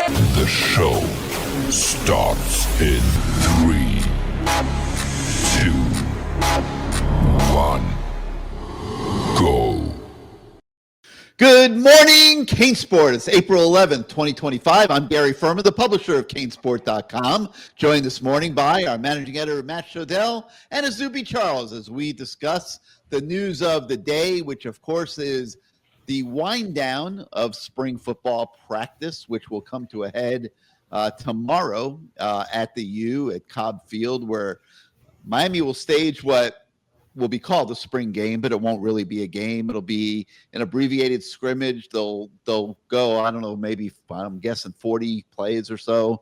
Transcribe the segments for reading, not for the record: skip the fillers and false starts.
The show starts in 3, 2, 1, go. Good morning, CaneSport. It's April 11th, 2025. I'm Gary Ferman, the publisher of CaneSport.com, joined this morning by our managing editor, Matt Shodell, and Izubee Charles, as we discuss the news of the day, which, of course, is the wind down of spring football practice, which will come to a head tomorrow at the U at Cobb Field, where Miami will stage what will be called the spring game, but it won't really be a game. It'll be an abbreviated scrimmage. They'll go, I don't know, maybe I'm guessing 40 plays or so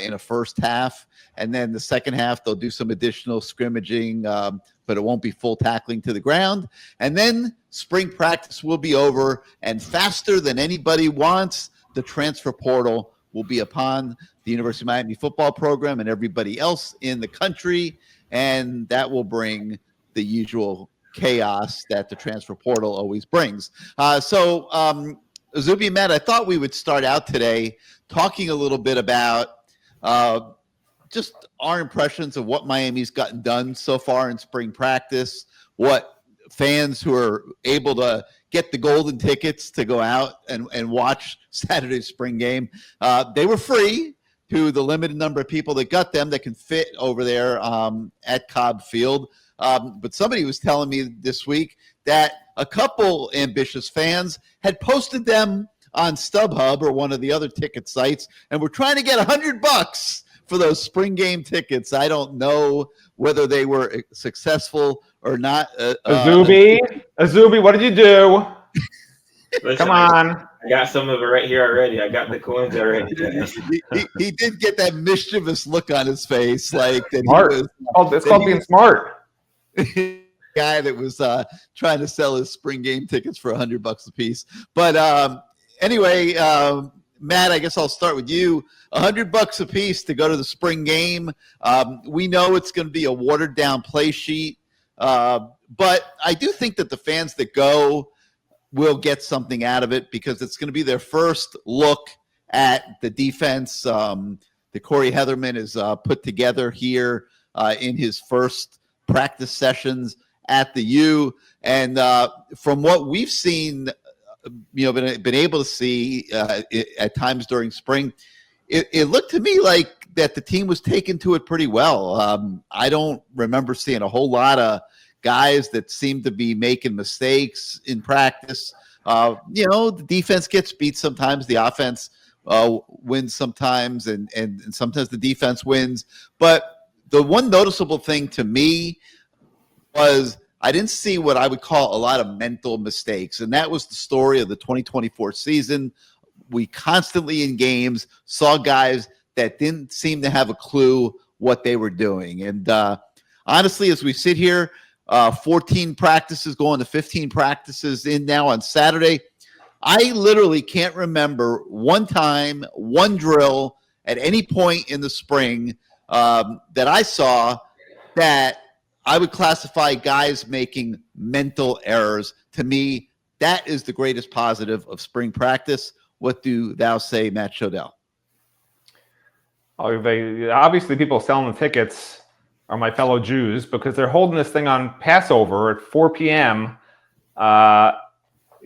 in a first half. And then the second half, they'll do some additional scrimmaging, but it won't be full tackling to the ground. And then spring practice will be over, and faster than anybody wants, the transfer portal will be upon the University of Miami football program and everybody else in the country, and that will bring the usual chaos that the transfer portal always brings. Izubee and Matt, I thought we would start out today talking a little bit about just our impressions of what Miami's gotten done so far in spring practice, what fans who are able to get the golden tickets to go out and watch Saturday's spring game. They were free to the limited number of people that got them that can fit over there at Cobb Field. But somebody was telling me this week that a couple ambitious fans had posted them on StubHub or one of the other ticket sites and were trying to get $100 for those spring game tickets. I don't know whether they were successful or not. Izubee, what did you do? Listen, Come on. I got some of it right here already. I got the coins already. he did get that mischievous look on his face, like that. Smart. It's called being smart. Guy that was trying to sell his spring game tickets for $100 a piece. But anyway, Matt, I guess I'll start with you. $100 a piece to go to the spring game. We know it's going to be a watered down play sheet, but I do think that the fans that go will get something out of it because it's going to be their first look at the defense that Corey Heatherman has put together here in his first practice sessions at the U. And from what we've seen, been able to see at times during spring, it looked to me like that the team was taken to it pretty well. I don't remember seeing a whole lot of guys that seem to be making mistakes in practice. The defense gets beat sometimes, the offense wins sometimes, and sometimes the defense wins. But the one noticeable thing to me was I didn't see what I would call a lot of mental mistakes, and that was the story of the 2024 season. We constantly in games saw guys that didn't seem to have a clue what they were doing. And honestly, as we sit here, 14 practices going to 15 practices in now on Saturday, I literally can't remember one time, one drill at any point in the spring that I saw that I would classify guys making mental errors. To me, that is the greatest positive of spring practice. What do thou say, Matt Shodell? Obviously, people selling the tickets are my fellow Jews because they're holding this thing on Passover at 4 p.m. I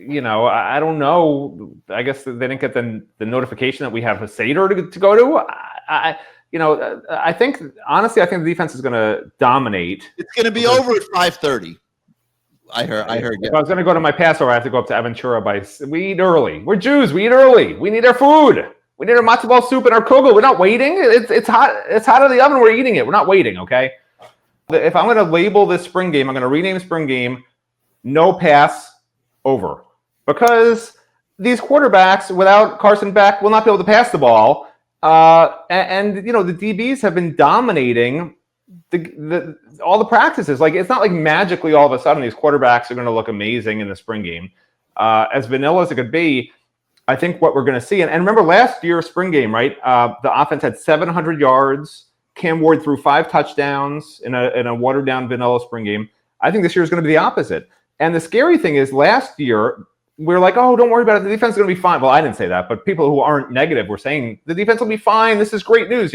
don't know. I guess they didn't get the notification that we have a Seder to go to. I think the defense is going to dominate. It's going to be over at 5:30. I heard. If I was going to go to my Passover, I have to go up to Aventura we eat early. We're Jews. We eat early. We need our food. We need our matzo ball soup and our kugel. We're not waiting. It's hot. It's hot out of the oven. We're eating it. We're not waiting, okay? If I'm going to label this spring game, I'm going to rename spring game no pass over. Because these quarterbacks, without Carson Beck, will not be able to pass the ball. The DBs have been dominating all the practices. Like, it's not like magically all of a sudden these quarterbacks are going to look amazing in the spring game. As vanilla as it could be, I think what we're going to see, and remember last year's spring game, right? The offense had 700 yards. Cam Ward threw 5 touchdowns in a watered down vanilla spring game. I think this year is going to be the opposite. And the scary thing is last year, we're like, oh, don't worry about it. The defense is going to be fine. Well, I didn't say that, but people who aren't negative were saying the defense will be fine. This is great news,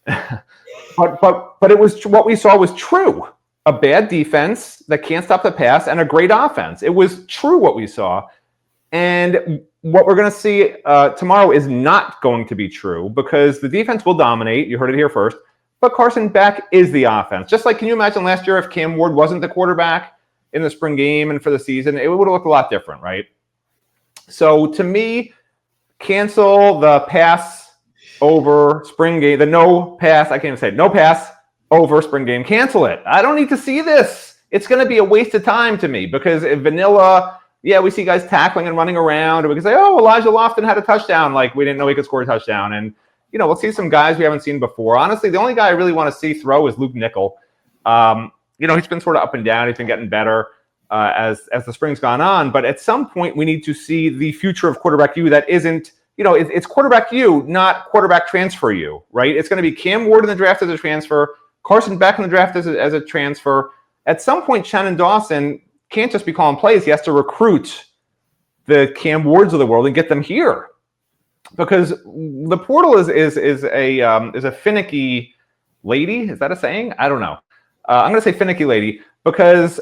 but it was what we saw was true. A bad defense that can't stop the pass and a great offense. It was true what we saw. And what we're going to see tomorrow is not going to be true because the defense will dominate. You heard it here first. But Carson Beck is the offense. Just like, can you imagine last year if Cam Ward wasn't the quarterback in the spring game and for the season? It would have looked a lot different, right? So to me, cancel the pass over spring game, the no pass, I can't even say it, no pass over spring game. Cancel it. I don't need to see this. It's going to be a waste of time to me because if vanilla, yeah, we see guys tackling and running around, and we can say, oh, Elijah Loftton had a touchdown. Like, we didn't know he could score a touchdown. And, we'll see some guys we haven't seen before. Honestly, the only guy I really want to see throw is Luke Nickel. He's been sort of up and down. He's been getting better as the spring's gone on. But at some point, we need to see the future of quarterback U that isn't, it's quarterback U, not quarterback transfer U, right? It's going to be Cam Ward in the draft as a transfer, Carson Beck in the draft as a transfer. At some point, Shannon Dawson can't just be calling plays. He has to recruit the Cam Wards of the world and get them here, because the portal is a finicky lady. Is that a saying? I don't know. I'm going to say finicky lady because,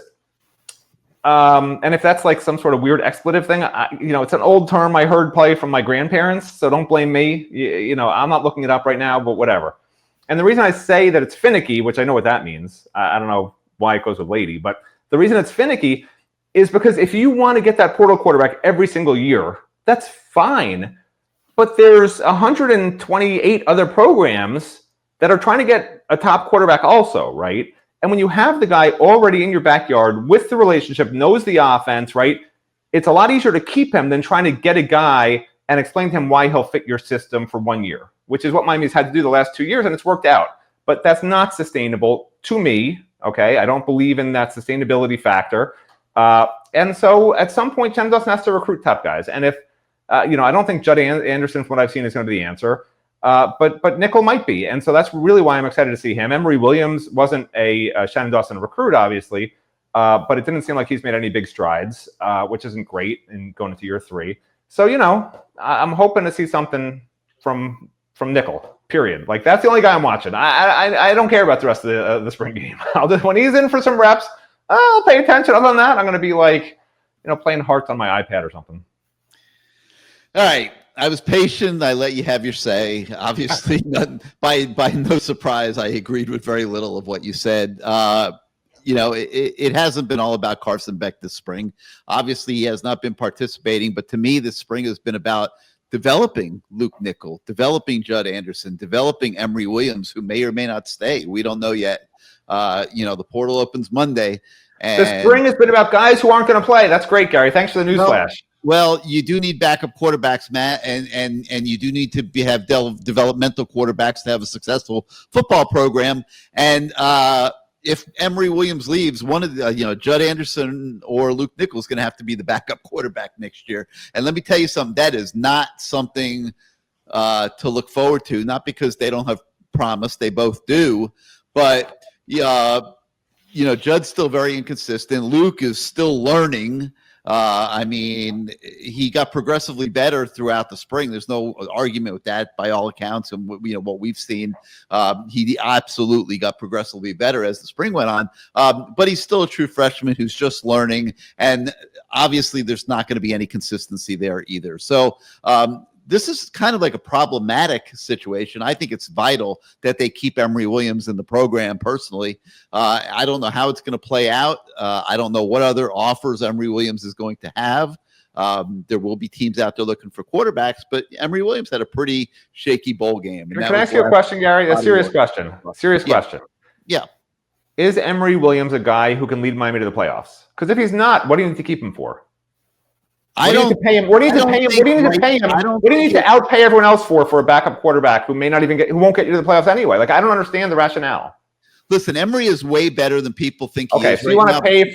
and if that's like some sort of weird expletive thing, it's an old term I heard play from my grandparents. So don't blame me. I'm not looking it up right now, but whatever. And the reason I say that it's finicky, which I know what that means, I don't know why it goes with lady, but the reason it's finicky is because if you want to get that portal quarterback every single year, that's fine. But there's 128 other programs that are trying to get a top quarterback also, right? And when you have the guy already in your backyard with the relationship, knows the offense, right? It's a lot easier to keep him than trying to get a guy and explain to him why he'll fit your system for 1 year, which is what Miami's had to do the last 2 years, and it's worked out. But that's not sustainable to me, okay? I don't believe in that sustainability factor. And so at some point, Chen Dawson has to recruit top guys. And if, I don't think Judd Anderson, from what I've seen, is going to be the answer. But Nickel might be. And so that's really why I'm excited to see him. Emory Williams wasn't a Shannon Dawson recruit, obviously, but it didn't seem like he's made any big strides, which isn't great in going into year 3. So, I'm hoping to see something from Nickel, period. Like, that's the only guy I'm watching. I don't care about the rest of the spring game. When he's in for some reps, I'll pay attention. Other than that, I'm going to be like, playing Hearts on my iPad or something. All right. I was patient. I let you have your say. Obviously, by no surprise, I agreed with very little of what you said. It hasn't been all about Carson Beck this spring. Obviously, he has not been participating, but to me, this spring has been about developing Luke Nickel, developing Judd Anderson, developing Emory Williams, who may or may not stay. We don't know yet. The portal opens Monday. And the spring has been about guys who aren't going to play. That's great, Gary. Thanks for the newsflash. Well, you do need backup quarterbacks, Matt, and you do need to have developmental quarterbacks to have a successful football program. And if Emory Williams leaves, one of the, Judd Anderson or Luke Nickel is going to have to be the backup quarterback next year. And let me tell you something, that is not something to look forward to, not because they don't have promise, they both do, but Judd's still very inconsistent. Luke is still learning. He got progressively better throughout the spring. There's no argument with that by all accounts. And what we've seen, he absolutely got progressively better as the spring went on. But he's still a true freshman who's just learning. And obviously there's not going to be any consistency there either. So, this is kind of like a problematic situation. I think it's vital that they keep Emory Williams in the program personally. I don't know how it's going to play out. I don't know what other offers Emory Williams is going to have. There will be teams out there looking for quarterbacks, but Emory Williams had a pretty shaky bowl game. Can I ask you a question, Gary? A serious question. Question. Yeah. Is Emory Williams a guy who can lead Miami to the playoffs? Because if he's not, what do you need to keep him for? What do you need to pay him? What do you need to pay him? What do you need to pay him? What do you need to outpay everyone else for a backup quarterback who may not even who won't get you to the playoffs anyway? Like, I don't understand the rationale. Listen, Emery is way better than people think he Okay, is. so you want to pay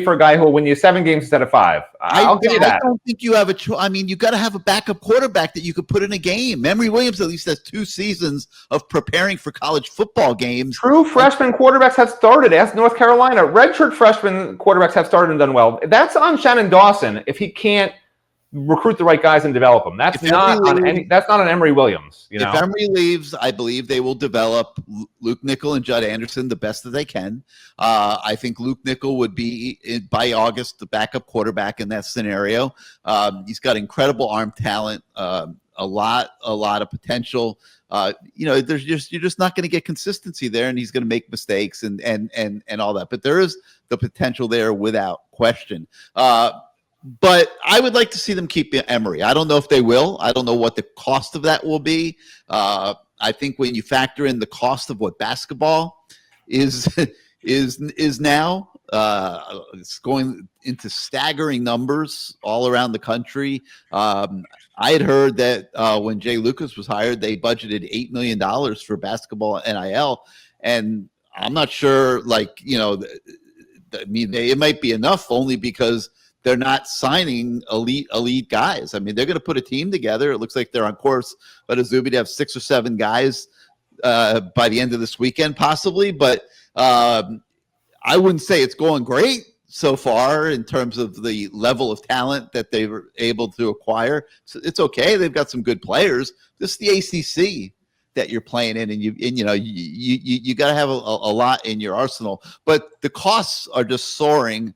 for a guy who will win you 7 games instead of 5. I'll give you that. I don't think you have a choice. I mean, you got to have a backup quarterback that you could put in a game. Emery Williams at least has 2 seasons of preparing for college football games. True freshman quarterbacks have started. Ask North Carolina. Redshirt freshman quarterbacks have started and done well. That's on Shannon Dawson if he can't recruit the right guys and develop them. That's not on Emery Williams. You know? If Emery leaves, I believe they will develop Luke Nickel and Judd Anderson the best that they can. I think Luke Nickel would be, by August, the backup quarterback in that scenario. He's got incredible arm talent, a lot of potential. You're just not going to get consistency there, and he's going to make mistakes and all that. But there is the potential there without question. But I would like to see them keep Emery. I don't know if they will. I don't know what the cost of that will be. I think when you factor in the cost of what basketball is now, it's going into staggering numbers all around the country. I had heard that when Jay Lucas was hired, they budgeted $8 million for basketball NIL, and I'm not sure. It might be enough only because they're not signing elite guys. I mean, they're going to put a team together. It looks like they're on course, but Izubee to have 6 or 7 guys by the end of this weekend, possibly. But I wouldn't say it's going great so far in terms of the level of talent that they were able to acquire. So it's okay. They've got some good players. This is the ACC that you're playing in, and you got to have a lot in your arsenal. But the costs are just soaring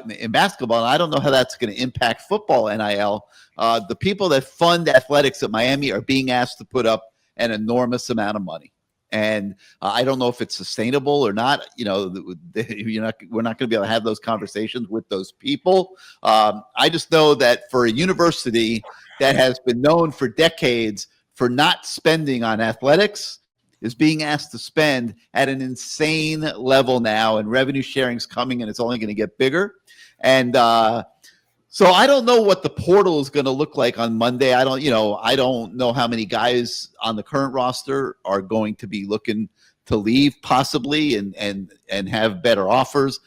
in basketball, and I don't know how that's going to impact football NIL. The people that fund athletics at Miami are being asked to put up an enormous amount of money, and I don't know if it's sustainable or not. We're not going to be able to have those conversations with those people. I just know that for a university that has been known for decades for not spending on athletics, is being asked to spend at an insane level now, and revenue sharing is coming, and it's only going to get bigger. And so I don't know what the portal is going to look like on Monday. I don't know how many guys on the current roster are going to be looking to leave possibly and have better offers.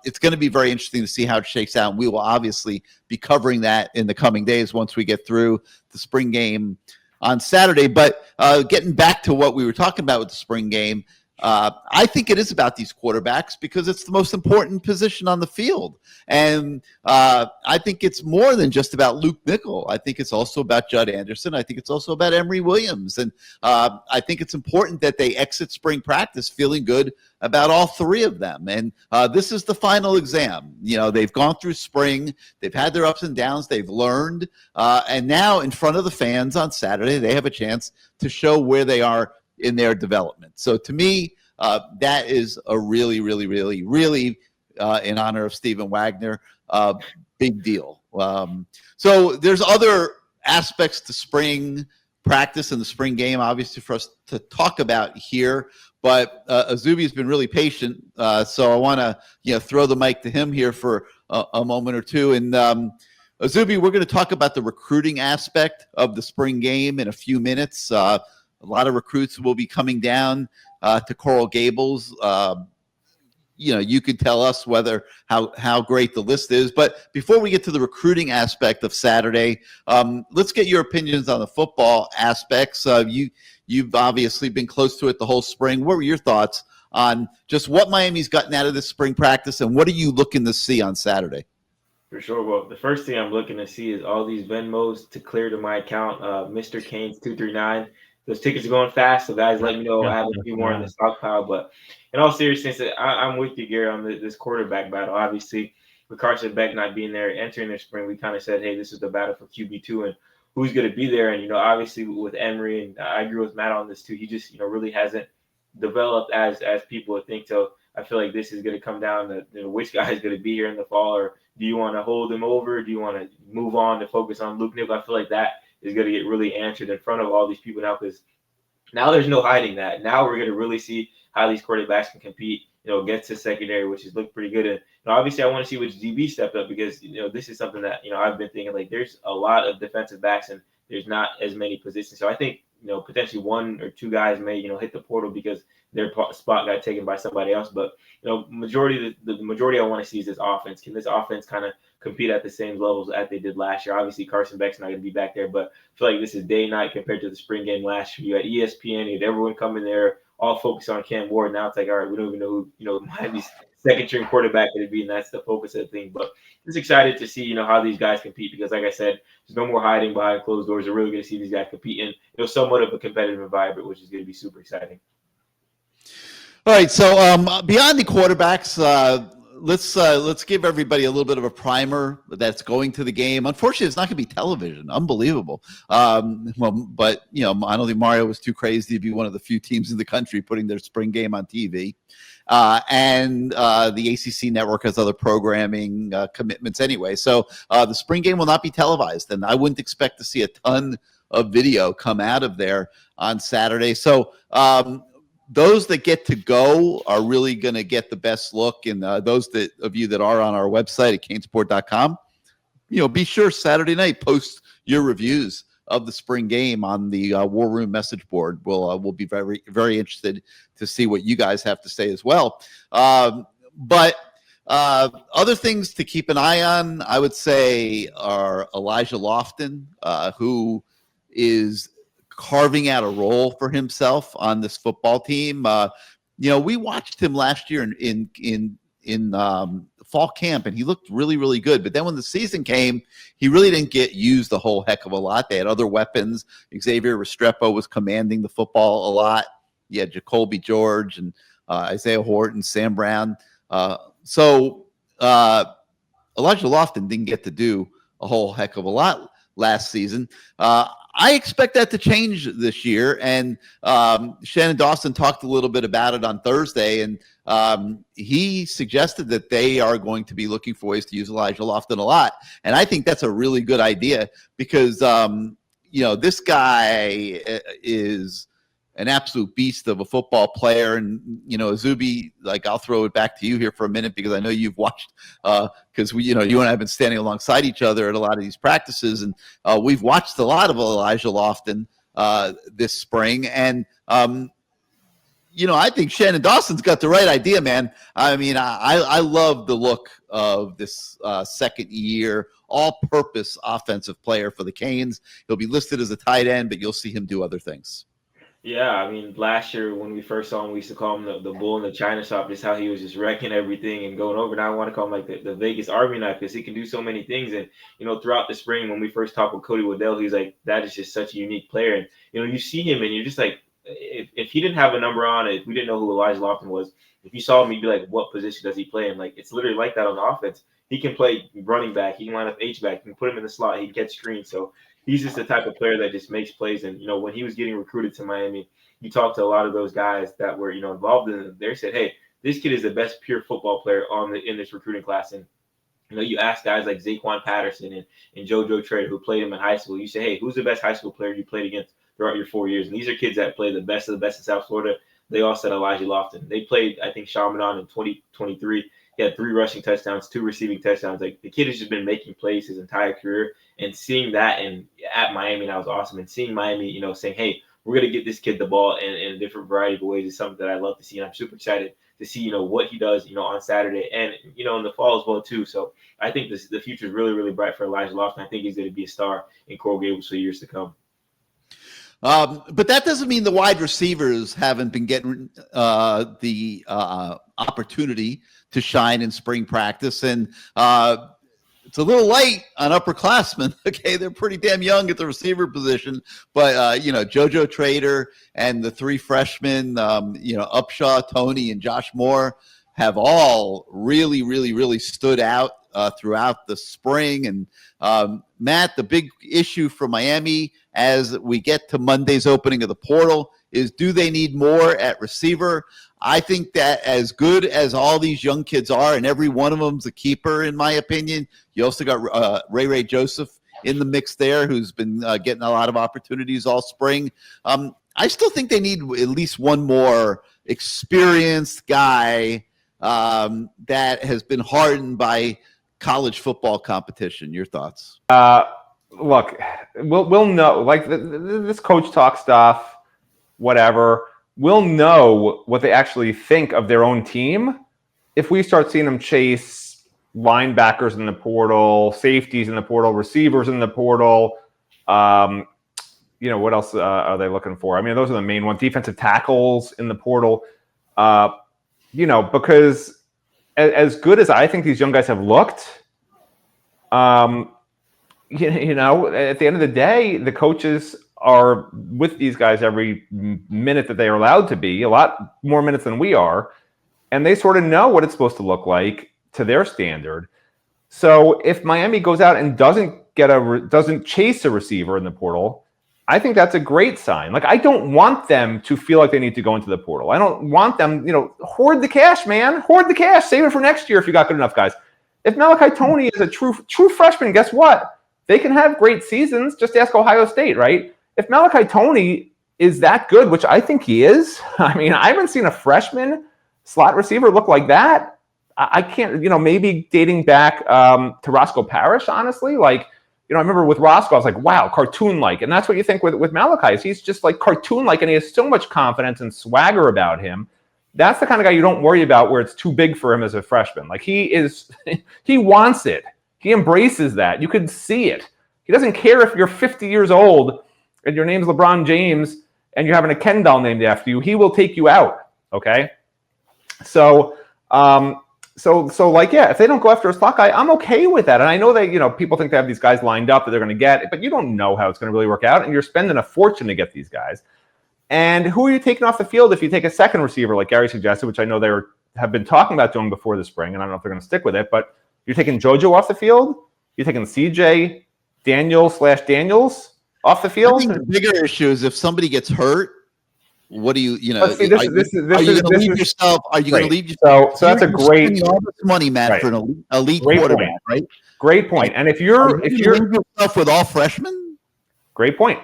It's going to be very interesting to see how it shakes out. And we will obviously be covering that in the coming days once we get through the spring game on Saturday. But getting back to what we were talking about with the spring game, I think it is about these quarterbacks because it's the most important position on the field. And I think it's more than just about Luke Nickel. I think it's also about Judd Anderson. I think it's also about Emery Williams. And I think it's important that they exit spring practice feeling good about all 3 of them. And this is the final exam. They've gone through spring. They've had their ups and downs. They've learned. And now in front of the fans on Saturday, they have a chance to show where they are in their development. So to me, that is a really, really, really, really in honor of Stephen Wagner, big deal. So there's other aspects to spring practice and the spring game, obviously, for us to talk about here. But Izubee has been really patient, so I want to throw the mic to him here for a moment or two. And Izubee, we're going to talk about the recruiting aspect of the spring game in a few minutes. A lot of recruits will be coming down to Coral Gables. You could tell us how great the list is. But before we get to the recruiting aspect of Saturday, let's get your opinions on the football aspects. You've obviously been close to it the whole spring. What were your thoughts on just what Miami's gotten out of this spring practice, and what are you looking to see on Saturday? For sure. Well, the first thing I'm looking to see is all these Venmos to clear to my account, Mr. Canes 239. Those tickets are going fast, so guys, let me know. I have a few more in the stockpile. But in all seriousness, I'm with you, Gary, on this quarterback battle. Obviously, with Carson Beck not being there, entering the spring, we kind of said, hey, this is the battle for QB2 and who's going to be there. And, obviously with Emery, and I agree with Matt on this too, he just, really hasn't developed as people would think. So I feel like this is going to come down to which guy is going to be here in the fall, or do you want to hold him over? Do you want to move on to focus on Luke Nickel? I feel like that is going to get really answered in front of all these people now, because now there's no hiding that. Now we're going to really see how these quarterbacks can compete, get to secondary, which has looked pretty good. And obviously I want to see which DB stepped up, because, this is something that, I've been thinking, like, there's a lot of defensive backs and there's not as many positions. So I think, potentially one or two guys may, hit the portal because their spot got taken by somebody else. But, the majority I want to see is this offense. Can this offense kind of compete at the same levels that they did last year? Obviously, Carson Beck's not going to be back there, but I feel like this is day and night compared to the spring game last year. You had ESPN, you had everyone coming there, all focused on Cam Ward. Now it's like, all right, we don't even know who, Miami's second string quarterback going to be, and that's the focus of the thing. But just excited to see, how these guys compete because, like I said, there's no more hiding behind closed doors. We're really going to see these guys compete in, somewhat of a competitive environment, which is going to be super exciting. All right, so beyond the quarterbacks, let's give everybody a little bit of a primer that's going to the game. Unfortunately, it's not going to be television. Unbelievable. But I don't think Mario was too crazy to be one of the few teams in the country putting their spring game on TV. And the ACC network has other programming commitments anyway. So the spring game will not be televised, and I wouldn't expect to see a ton of video come out of there on Saturday. So those that get to go are really going to get the best look. And those of you that are on our website at CaneSport.com, be sure Saturday night post your reviews of the spring game on the War Room message board. We'll be very, very interested to see what you guys have to say as well. But other things to keep an eye on, I would say, are Elijah Loftton, who is carving out a role for himself on this football team. We watched him last year in fall camp, and he looked really, really good. But then when the season came, he really didn't get used a whole heck of a lot. They had other weapons. Xavier Restrepo was commanding the football a lot. You had Jacoby George and Isaiah Horton, Sam Brown. So Elijah Loftton didn't get to do a whole heck of a lot last season. I expect that to change this year. And Shannon Dawson talked a little bit about it on Thursday, and he suggested that they are going to be looking for ways to use Elijah Loftton a lot. And I think that's a really good idea because, this guy is an absolute beast of a football player. And, Izubee, I'll throw it back to you here for a minute because I know you've watched because you and I have been standing alongside each other at a lot of these practices. And we've watched a lot of Elijah Loftton this spring. And, I think Shannon Dawson's got the right idea, man. I mean, I love the look of this second year all-purpose offensive player for the Canes. He'll be listed as a tight end, but you'll see him do other things. Yeah, I mean, last year when we first saw him, we used to call him the bull in the China shop, just how he was just wrecking everything and going over. Now I want to call him the Vegas Army knife because he can do so many things. And, throughout the spring when we first talked with Cody Waddell, he's like, that is just such a unique player. And, you see him and you're just like, if he didn't have a number on it, if we didn't know who Elijah Loftton was, if you saw him, you'd be like, what position does he play in? Like, it's literally like that on the offense. He can play running back. He can line up H-back. You can put him in the slot. He can catch screens. So he's just the type of player that just makes plays. And, when he was getting recruited to Miami, you talked to a lot of those guys that were, involved in it. They said, hey, this kid is the best pure football player in this recruiting class. And, you ask guys like Zaquan Patterson and JoJo Trader who played him in high school. You say, hey, who's the best high school player you played against throughout your 4 years? And these are kids that play the best of the best in South Florida. They all said Elijah Loftton. They played, I think, Chaminade in 2023. He had 3 rushing touchdowns, 2 receiving touchdowns. Like, the kid has just been making plays his entire career. And seeing that at Miami, that was awesome. And seeing Miami, saying, hey, we're going to get this kid the ball in a different variety of ways is something that I love to see. And I'm super excited to see, what he does, on Saturday and, in the fall as well, too. So I think the future is really, really bright for Elijah Loftton. I think he's going to be a star in Coral Gables for years to come. But that doesn't mean the wide receivers haven't been getting the opportunity to shine in spring practice. And it's a little light on upperclassmen. Okay, they're pretty damn young at the receiver position. But, JoJo Trader and the 3 freshmen, Upshaw, Tony, and Josh Moore have all really, really, really stood out throughout the spring. And Matt, the big issue for Miami as we get to Monday's opening of the portal is, do they need more at receiver? I think that as good as all these young kids are, and every one of them's a keeper, in my opinion, you also got Ray Joseph in the mix there, who's been getting a lot of opportunities all spring. I still think they need at least one more experienced guy that has been hardened by college football competition. Your thoughts? look, we'll know. Like this coach talk stuff, whatever. We'll know what they actually think of their own team if we start seeing them chase linebackers in the portal, safeties in the portal, receivers in the portal. What else are they looking for? I mean, those are the main ones. Defensive tackles in the portal. Because as good as I think these young guys have looked, at the end of the day, the coaches are with these guys every minute that they are allowed to be, a lot more minutes than we are, and they sort of know what it's supposed to look like to their standard. So if Miami goes out and doesn't chase a receiver in the portal, I think that's a great sign. Like, I don't want them to feel like they need to go into the portal. I don't want them, hoard the cash, man. Hoard the cash. Save it for next year if you got good enough guys. If Malachi Toney is a true freshman, guess what? They can have great seasons. Just ask Ohio State, right? If Malachi Toney is that good, which I think he is, I mean, I haven't seen a freshman slot receiver look like that. I can't, maybe dating back to Roscoe Parrish, honestly. Like, I remember with Roscoe, I was like, wow, cartoon-like. And that's what you think with Malachi. He's just like cartoon-like, and he has so much confidence and swagger about him. That's the kind of guy you don't worry about where it's too big for him as a freshman. Like, he wants it. He embraces that. You could see it. He doesn't care if you're 50 years old and your name's LeBron James and you're having a Ken doll named after you. He will take you out, okay? So if they don't go after a slot guy, I'm okay with that. And I know that, people think they have these guys lined up that they're going to get, but you don't know how it's going to really work out, and you're spending a fortune to get these guys. And who are you taking off the field if you take a second receiver, like Gary suggested, which I know they have been talking about doing before the spring, and I don't know if they're going to stick with it, but you're taking JoJo off the field? You're taking CJ Daniels off the field? I think the bigger issue is if somebody gets hurt, what do you, see, are you going to leave yourself? Are you going to leave yourself? So that's a great all this money, Matt, right, for an elite great quarterback, point. right? Great point. And if you're leave yourself with all freshmen, great point.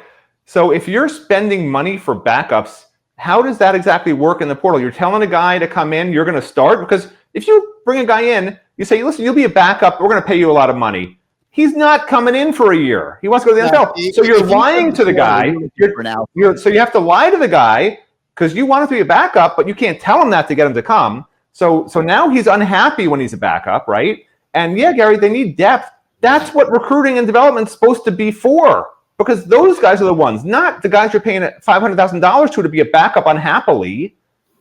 So if you're spending money for backups, how does that exactly work in the portal? You're telling a guy to come in, you're going to start, because if you bring a guy in, you say, listen, you'll be a backup, we're going to pay you a lot of money. He's not coming in for a year. He wants to go to the NFL. So you're lying to the guy. So you have to lie to the guy because you want him to be a backup, but you can't tell him that to get him to come. So now he's unhappy when he's a backup, right? And yeah, Gary, they need depth. That's what recruiting and development is supposed to be for, because those guys are the ones, not the guys you're paying $500,000 to be a backup unhappily.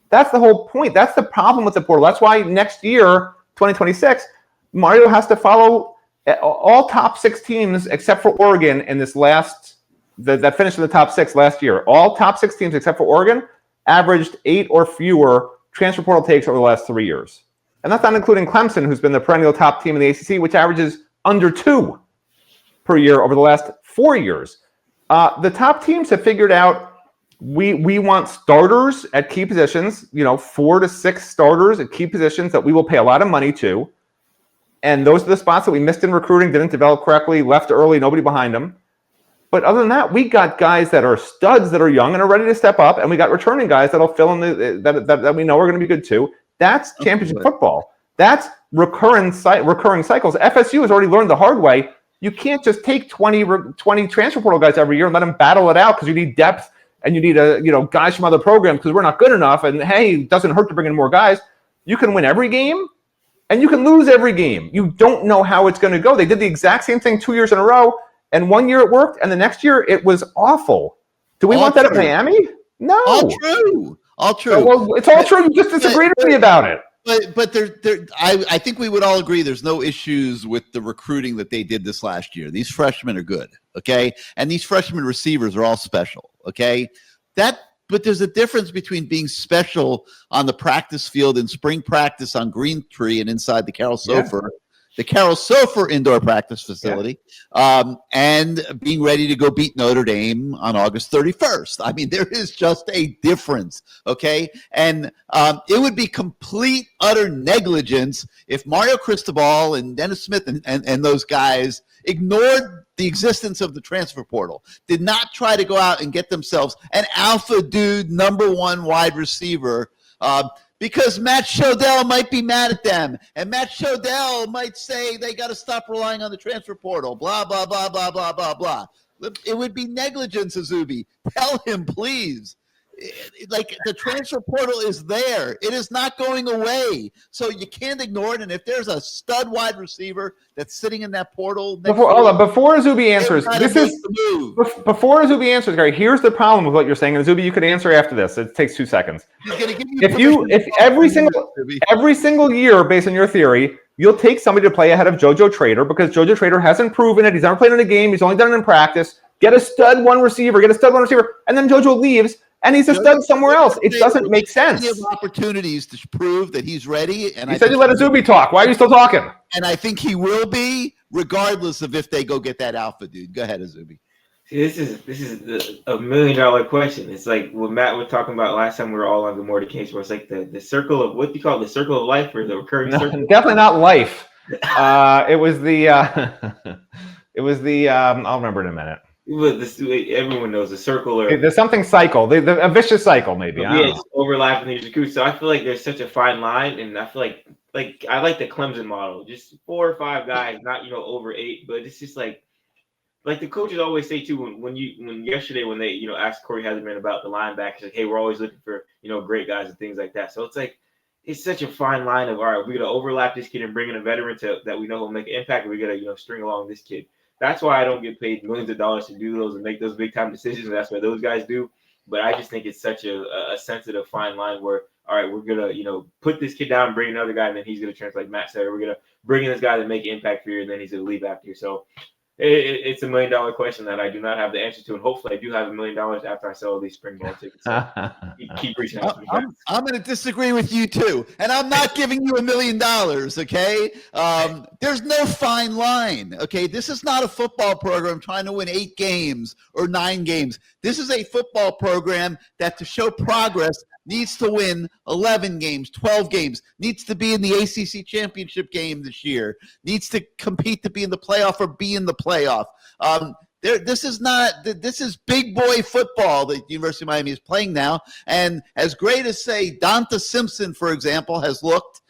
That's the whole point. That's the problem with the portal. That's why next year, 2026, Mario has to follow all top 6 teams except for Oregon in this that finished in the top 6 last year. All top 6 teams except for Oregon averaged 8 or fewer transfer portal takes over the last 3 years. And that's not including Clemson, who's been the perennial top team in the ACC, which averages under 2 per year over the last 4 years. The top teams have figured out we want starters at key positions, 4 to 6 starters at key positions that we will pay a lot of money to. And those are the spots that we missed in recruiting, didn't develop correctly, left early, nobody behind them. But other than that, we got guys that are studs that are young and are ready to step up, and we got returning guys that'll fill in that we know are going to be good too. That's championship football. That's recurring cycles. FSU has already learned the hard way. You can't just take 20 transfer portal guys every year and let them battle it out because you need depth and you need guys from other programs because we're not good enough. And hey, it doesn't hurt to bring in more guys. You can win every game. And you can lose every game. You don't know how it's going to go. They did the exact same thing 2 years in a row, and 1 year it worked, and the next year it was awful. Do we want that at Miami? No. All true. Well, it's all true. You just disagreed with me about it. But I think we would all agree there's no issues with the recruiting that they did this last year. These freshmen are good, okay? And these freshman receivers are all special, okay? But there's a difference between being special on the practice field in spring practice on Green Tree and inside the Carol Sofer indoor practice facility, and being ready to go beat Notre Dame on August 31st. I mean, there is just a difference, okay? And it would be complete, utter negligence if Mario Cristobal and Dennis Smith and those guys ignored the existence of the transfer portal, did not try to go out and get themselves an alpha dude, number 1 wide receiver Because Matt Shodell might be mad at them. And Matt Shodell might say they got to stop relying on the transfer portal, blah, blah, blah, blah, blah, blah, blah. It would be negligence, Izubee. Tell him, please. Like, the transfer portal is there. It is not going away. So you can't ignore it. And if there's a stud wide receiver that's sitting in that portal. Before Izubee answers, before Izubee answers, Gary, here's the problem with what you're saying. And Izubee, you could answer after this. It takes 2 seconds. If every single year, based on your theory, you'll take somebody to play ahead of JoJo Trader because JoJo Trader hasn't proven it. He's never played in a game. He's only done it in practice. Get a stud one receiver, and then JoJo leaves. And he's a stud somewhere else. It doesn't make sense. He has opportunities to prove that he's ready. And you said you let Izubee talk. Why are you still talking? And I think he will be, regardless of if they go get that alpha dude. Go ahead, Izubee. See, this is a $1 million question. It's like what Matt was talking about last time we were all on the More to CaneSport. It's like the circle of, what do you call it, the circle of life or the recurring circle? Definitely not life. It was the I'll remember in a minute. Everyone knows the circle or there's something cycle, a vicious cycle maybe. It's overlapping the jacuzzi. So I feel like there's such a fine line, and I feel like I like the Clemson model, just 4 or 5 guys, not over 8, but it's just like the coaches always say too when yesterday when they asked Corey Heatherman about the linebackers, like, hey, we're always looking for great guys and things like that. So it's like it's such a fine line of, all right, we're gonna overlap this kid and bring in a veteran that we know will make an impact, and we gotta string along this kid. That's why I don't get paid millions of dollars to do those and make those big time decisions. And that's what those guys do. But I just think it's such a sensitive fine line where, all right, we're gonna put this kid down and bring another guy, and then he's gonna transfer, like Matt said, or we're gonna bring in this guy to make an impact for you, and then he's gonna leave after you. So it's $1 million question that I do not have the answer to, and hopefully I do have $1 million after I sell these spring ball tickets. So keep reaching out to me. I'm going to disagree with you too, and I'm not giving you $1 million. Okay, there's no fine line. Okay, this is not a football program trying to win 8 games or 9 games. This is a football program that, to show progress, needs to win 11 games, 12 games, needs to be in the ACC championship game this year, needs to compete to be in the playoff or be in the playoff. This is big boy football that University of Miami is playing now. And as great as, say, Donta Simpson, for example, has looked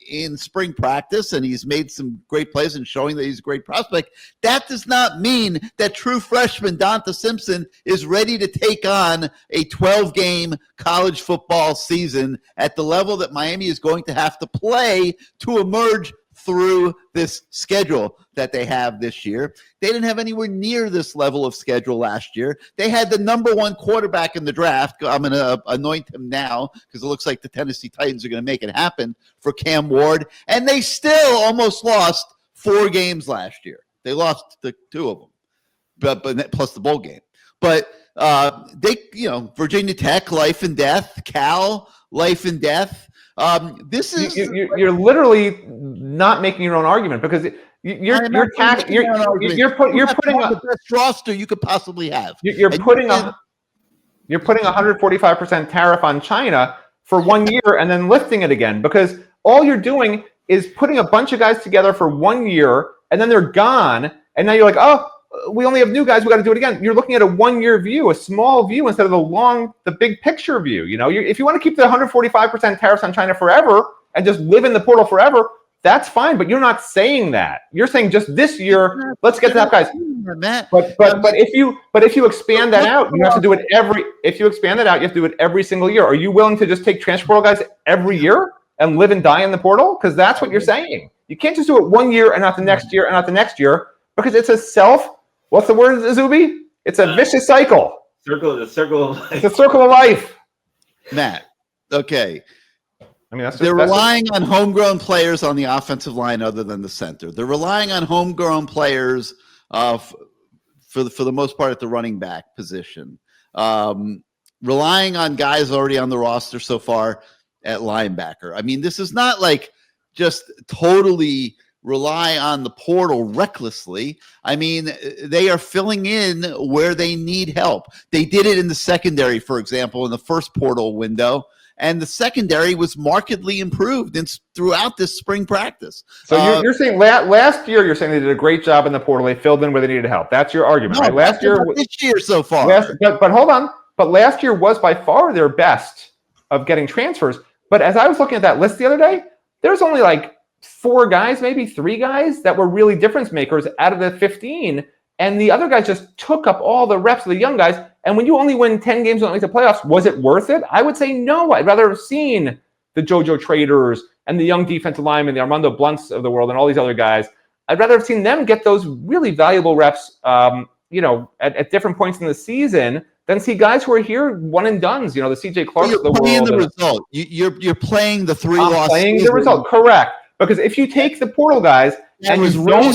in spring practice, and he's made some great plays and showing that he's a great prospect, that does not mean that true freshman Donta Simpson is ready to take on a 12-game college football season at the level that Miami is going to have to play to emerge through this schedule that they have this year. They didn't have anywhere near this level of schedule last year. They had the number 1 quarterback in the draft. I'm going to anoint him now because it looks like the Tennessee Titans are going to make it happen for Cam Ward. And they still almost lost 4 games last year. They lost the 2 of them, but plus the bowl game. But they, Virginia Tech, life and death. Cal, life and death. This is you're literally not making your own argument because you're putting the best roster you could possibly have. You're putting 145% tariff on China for 1 year and then lifting it again, because all you're doing is putting a bunch of guys together for 1 year and then they're gone, and now you're like, oh, we only have new guys, we got to do it again. You're looking at a 1 year view, a small view, instead of the big picture view. If you want to keep the 145% tariffs on China forever and just live in the portal forever, that's fine. But you're not saying that. You're saying just this year, let's get to that, guys. But if you expand that out, you have to do it every. If you expand that out, you have to do it every single year. Are you willing to just take transfer portal guys every year and live and die in the portal? Because that's what you're saying. You can't just do it 1 year and not the next year and not the next year, because it's a what's the word, Izubee? It's a vicious cycle. The circle of life. It's a circle of life. Matt, okay. I mean, they're relying on homegrown players on the offensive line other than the center. They're relying on homegrown players for the most part at the running back position. Relying on guys already on the roster so far at linebacker. I mean, this is not like just totally rely on the portal recklessly. I mean, they are filling in where they need help. They did it in the secondary, for example, in the first portal window, and the secondary was markedly improved throughout this spring practice. So you're saying last year, you're saying they did a great job in the portal. They filled in where they needed help. That's your argument, right? Last year, this year so far. But hold on. But last year was by far their best of getting transfers. But as I was looking at that list the other day, there's only like 4 guys, maybe 3 guys that were really difference makers out of the 15. And the other guys just took up all the reps of the young guys. And when you only win 10 games and don't make the playoffs, was it worth it? I would say no. I'd rather have seen the JoJo Traders and the young defensive linemen, the Armando Blunts of the world, and all these other guys. I'd rather have seen them get those really valuable reps, at different points in the season than see guys who are here one and dones. The CJ Clarks of the world. You're playing the result. You're playing the 3 loss. Playing the result, correct? Because if you take the portal guys and you don't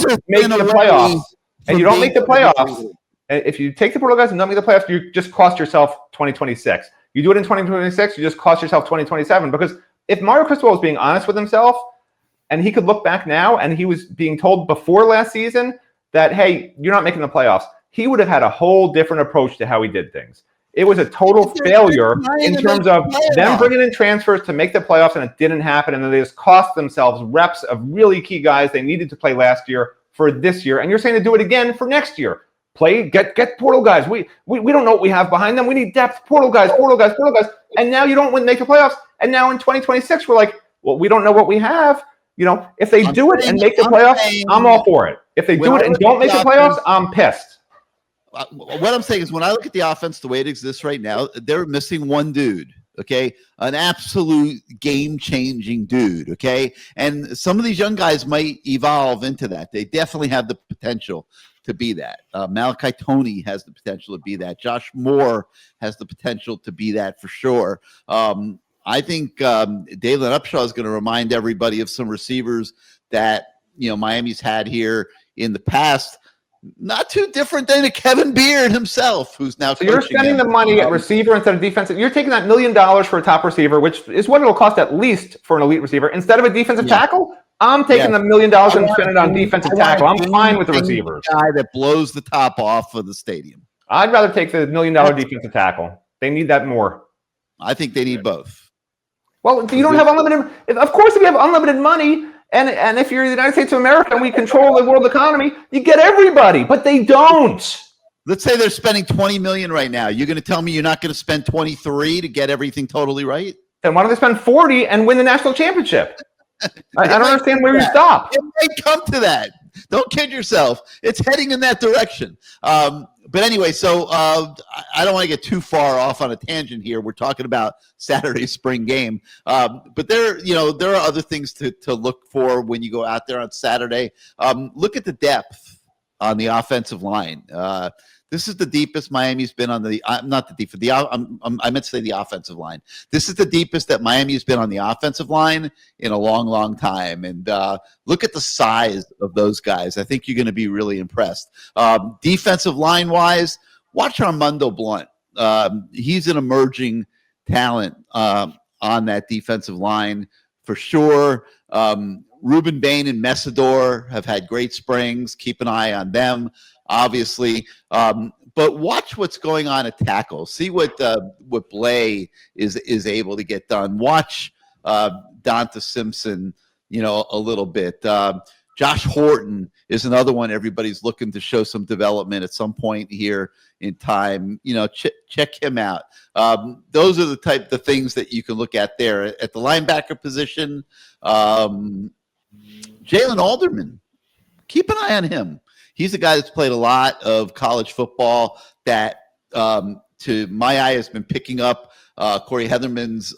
make the playoffs, if you take the portal guys and don't make the playoffs, you just cost yourself 2026. You do it in 2026, you just cost yourself 2027. Because if Mario Cristobal was being honest with himself, and he could look back now, and he was being told before last season that, hey, you're not making the playoffs, he would have had a whole different approach to how he did things. It was a total failure in terms of them bringing in transfers to make the playoffs, and it didn't happen. And then they just cost themselves reps of really key guys they needed to play last year for this year. And you're saying to do it again for next year. Get portal guys. We don't know what we have behind them. We need depth. Portal guys. And now you don't make the playoffs. And now in 2026, we're like, well, we don't know what we have. If they do it and make the playoffs, I'm all for it. If they do it and don't make the playoffs, I'm pissed. What I'm saying is, when I look at the offense the way it exists right now, they're missing one dude, okay? An absolute game-changing dude, okay? And some of these young guys might evolve into that. They definitely have the potential to be that. Malachi Toney has the potential to be that. Josh Moore has the potential to be that for sure. I think Dalen Upshaw is going to remind everybody of some receivers that Miami's had here in the past. Not too different than a Kevin Beard himself, who's now. So you're spending the money at receiver instead of defensive. You're taking that $1 million for a top receiver, which is what it'll cost at least for an elite receiver, instead of a defensive tackle. I'm taking the $1 million and spending it on defensive tackle. I'm fine with the receivers. Guy that blows the top off of the stadium. I'd rather take the $1 million defensive tackle. They need that more. I think they need both. Well, you don't have unlimited. Of course, if you have unlimited money. And if you're the United States of America and we control the world economy, you get everybody, but they don't. Let's say they're spending $20 million right now. You're going to tell me you're not going to spend 23 to get everything totally right? Then why don't they spend 40 and win the national championship? I don't understand where you stop. It might come to that. Don't kid yourself. It's heading in that direction. But anyway, so I don't want to get too far off on a tangent here. We're talking about Saturday's spring game. But there are other things to look for when you go out there on Saturday. Look at the depth on the offensive line. This is the deepest Miami's been on the not the deep. I meant to say the offensive line. This is the deepest that Miami's been on the offensive line in a long, long time. And look at the size of those guys. I think you're going to be really impressed. Defensive line wise, watch Armando Blunt. He's an emerging talent on that defensive line for sure. Ruben Bain and Messidor have had great springs. Keep an eye on them, obviously. But watch what's going on at tackle. See what Blay is able to get done. Watch Donta Simpson, a little bit. Josh Horton is another one everybody's looking to show some development at some point here in time. Check him out. Those are the things that you can look at there. At the linebacker position, Jalen Alderman, keep an eye on him. He's a guy that's played a lot of college football that, to my eye, has been picking up Corey Heatherman's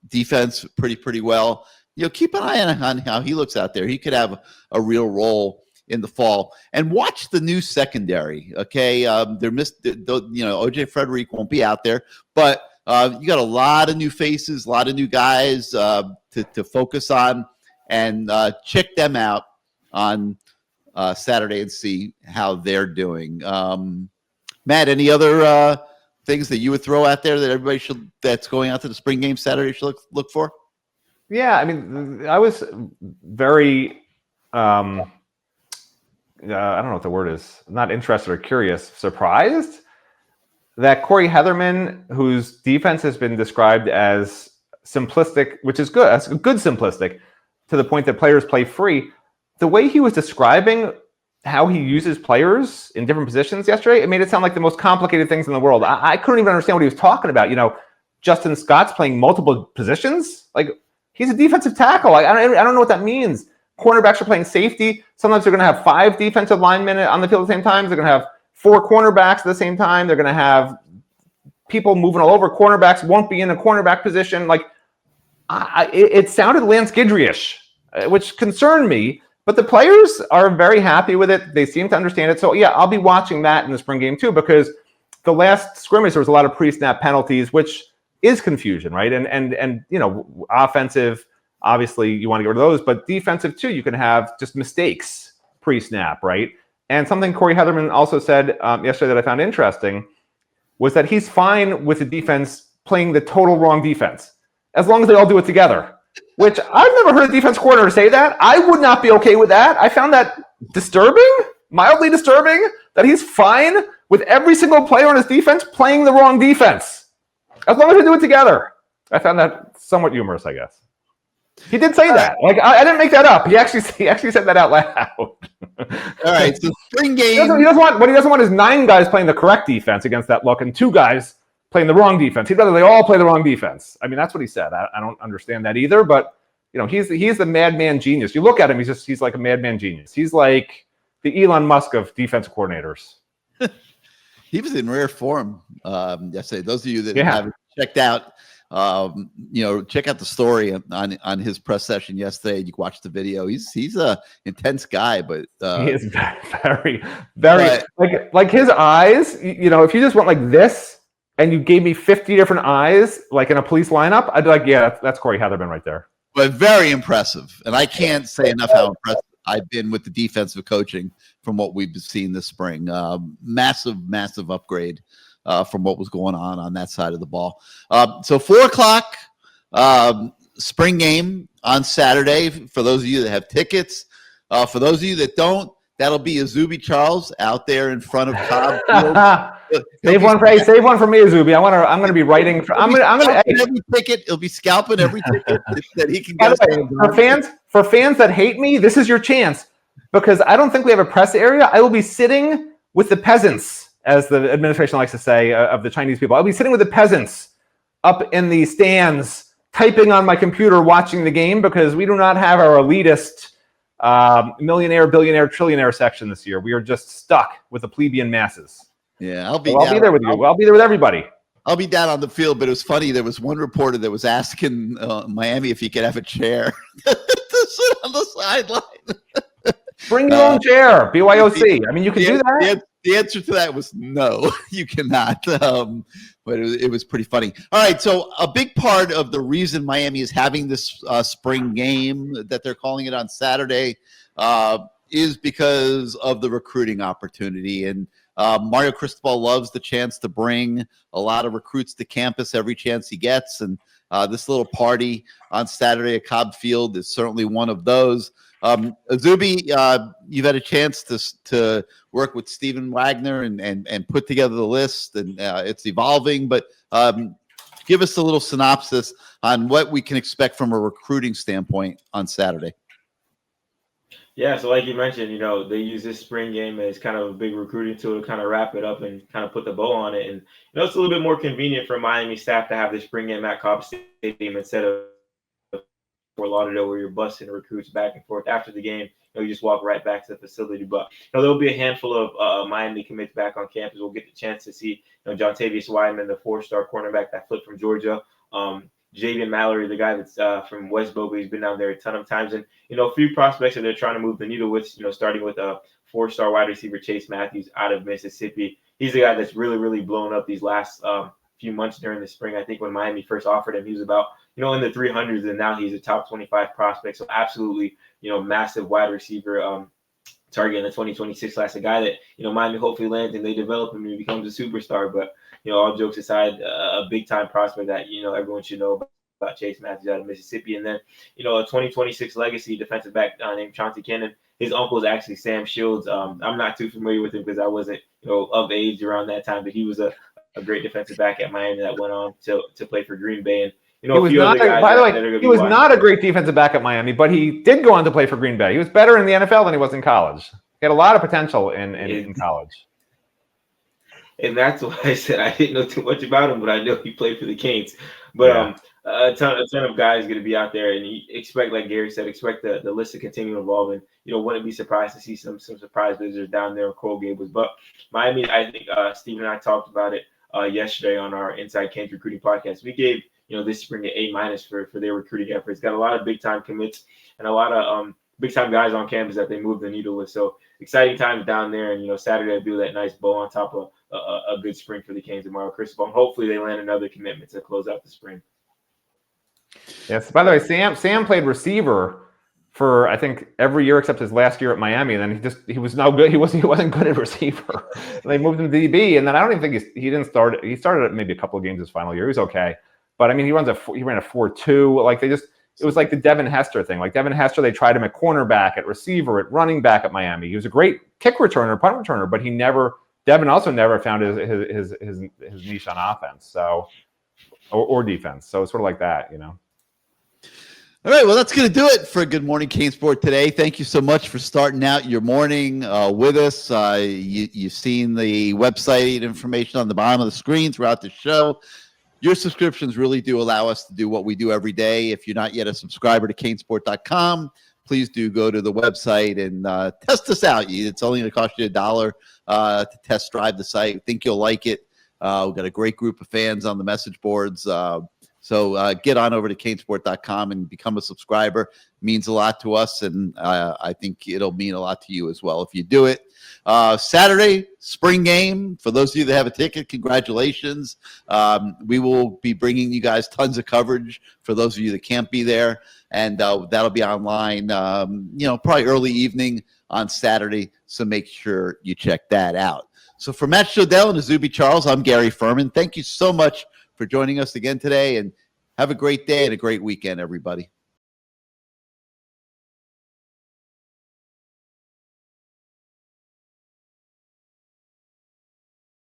defense pretty well. Keep an eye on how he looks out there. He could have a real role in the fall. And watch the new secondary, okay? OJ Frederick won't be out there, but you got a lot of new faces, a lot of new guys to focus on, and check them out on Saturday and see how they're doing. Matt, any other things that you would throw out there that everybody that's going out to the spring game Saturday should look for? Yeah, I mean, I was very, I don't know what the word is, not interested or curious, surprised that Corey Heatherman, whose defense has been described as simplistic, which is good, that's good simplistic, to the point that players play free, the way he was describing how he uses players in different positions yesterday, it made it sound like the most complicated things in the world. I couldn't even understand what he was talking about. Justin Scott's playing multiple positions. Like, he's a defensive tackle. I don't know what that means. Cornerbacks are playing safety. Sometimes they're going to have 5 defensive linemen on the field at the same time. They're going to have 4 cornerbacks at the same time. They're going to have people moving all over. Cornerbacks won't be in a cornerback position. Like, it sounded Lance Guidry-ish, which concerned me. But the players are very happy with it. They seem to understand it. So, yeah, I'll be watching that in the spring game too, because the last scrimmage, there was a lot of pre-snap penalties, which is confusion, right? And you know, offensive, obviously you want to get rid of those, but defensive too, you can have just mistakes pre-snap, right? And something Corey Heatherman also said yesterday that I found interesting was that he's fine with the defense playing the total wrong defense, as long as they all do it together, which I've never heard a defense coordinator say that. I would not be okay with that. I found that disturbing, mildly disturbing, that he's fine with every single player on his defense playing the wrong defense, as long as they do it together. I found that somewhat humorous, I guess. He did say that. Like, I didn't make that up. He actually said that out loud. All right, so spring game. What he doesn't want is 9 guys playing the correct defense against that look and 2 guys playing the wrong defense. He'd rather they all play the wrong defense. I mean, that's what he said. I don't understand that either, but you know, he's the madman genius. You look at him, he's like a madman genius. He's like the Elon Musk of defensive coordinators. He was in rare form yesterday. Those of you that haven't checked out, check out the story on his press session yesterday. You can watch the video. He's a intense guy, but he is very, very like his eyes. You know, if you just went like this and you gave me 50 different eyes, like in a police lineup, I'd be like, yeah, that's Corey Heatherman right there. But very impressive, and I can't say enough how impressed I've been with the defensive coaching from what we've seen this spring. Massive upgrade from what was going on that side of the ball. So 4:00 spring game on Saturday. For those of you that have tickets, for those of you that don't, that'll be Izubee Charles out there in front of Cobb Field. Save one for me, Izubee. I'm going to be writing. Every ticket. He'll be scalping every ticket that he can get. For fans that hate me, this is your chance, because I don't think we have a press area. I will be sitting with the peasants, as the administration likes to say, of the Chinese people. I'll be sitting with the peasants up in the stands, typing on my computer, watching the game, because we do not have our elitist millionaire, billionaire, trillionaire section this year. We are just stuck with the plebeian masses. Yeah, I'll be there with you. I'll be there with everybody. I'll be down on the field, but it was funny. There was one reporter that was asking Miami if he could have a chair to sit on the sideline. Bring your own chair, BYOC. I mean, you can do that. The answer to that was no, you cannot. But it was pretty funny. All right, so a big part of the reason Miami is having this spring game that they're calling it on Saturday is because of the recruiting opportunity. And Mario Cristobal loves the chance to bring a lot of recruits to campus every chance he gets. And this little party on Saturday at Cobb Field is certainly one of those. Izubee, you've had a chance to work with Stephen Wagner and put together the list, and it's evolving. But give us a little synopsis on what we can expect from a recruiting standpoint on Saturday. Yeah, so like you mentioned, you know, they use this spring game as kind of a big recruiting tool to kind of wrap it up and kind of put the bow on it. And, you know, it's a little bit more convenient for Miami staff to have this spring game at Cobb Stadium instead of Fort Lauderdale, where you're busting recruits back and forth after the game. You know, you just walk right back to the facility. But you know, there'll be a handful of Miami commits back on campus. We'll get the chance to see, you know, Jontavius Wideman, the 4-star cornerback that flipped from Georgia. Jaden Mallory, the guy that's from West Boca, he's been down there a ton of times. And, you know, a few prospects that they're trying to move the needle with, you know, starting with a 4-star wide receiver, Chase Matthews, out of Mississippi. He's the guy that's really, really blown up these last few months during the spring. I think when Miami first offered him, he was about, you know, in the 300s, and now he's a top 25 prospect. So absolutely, you know, massive wide receiver target in the 2026 class, a guy that, you know, Miami hopefully lands and they develop him and he becomes a superstar. But, you know, all jokes aside, a big time prospect that, you know, everyone should know about Chase Matthews out of Mississippi. And then, you know, a 2026 legacy defensive back named Chauncey Cannon. His uncle is actually Sam Shields. I'm not too familiar with him because I wasn't, you know, of age around that time, but he was a great defensive back at Miami that went on to play for Green Bay. And, you know, he was not a great defensive back at Miami, but he did go on to play for Green Bay. He was better in the NFL than he was in college. He had a lot of potential in college. And that's why I said I didn't know too much about him, but I know he played for the Canes. But a ton of guys going to be out there, and you expect, like Gary said, expect the list to continue evolving. Wouldn't be surprised to see some surprise visitors down there in Coral Gables. But Miami, I think Steve and I talked about it yesterday on our Inside Canes recruiting podcast. We gave this spring an A- for their recruiting efforts. Got a lot of big time commits and a lot of big time guys on campus that they moved the needle with. So exciting times down there, and Saturday will be that nice bow on top of a good spring for the Canes and Mario Cristobal. And hopefully they land another commitment to close out the spring. Yes. By the way, Sam played receiver for I think every year except his last year at Miami, and then he was no good. He wasn't good at receiver. They moved him to DB, and then I don't even think he didn't start. He started maybe a couple of games his final year. He was okay, but I mean he ran a 4.2. Like it was like the Devin Hester thing. Like Devin Hester, they tried him at cornerback, at receiver, at running back at Miami. He was a great kick returner, punt returner, but Devin also never found his niche on offense, or defense. So it's sort of like that, All right, well, that's going to do it for Good Morning CaneSport today. Thank you so much for starting out your morning with us. You've seen the website information on the bottom of the screen throughout the show. Your subscriptions really do allow us to do what we do every day. If you're not yet a subscriber to CaneSport.com, please do go to the website and test us out. It's only going to cost you $1 to test drive the site. I think you'll like it. We've got a great group of fans on the message boards. So get on over to CaneSport.com and become a subscriber. It means a lot to us, and I think it'll mean a lot to you as well if you do it. Saturday, spring game. For those of you that have a ticket, congratulations. We will be bringing you guys tons of coverage for those of you that can't be there, and that'll be online, probably early evening on Saturday, so make sure you check that out. So for Matt Shodell and Izubee Charles, I'm Gary Ferman. Thank you so much for joining us again today, and have a great day and a great weekend, everybody.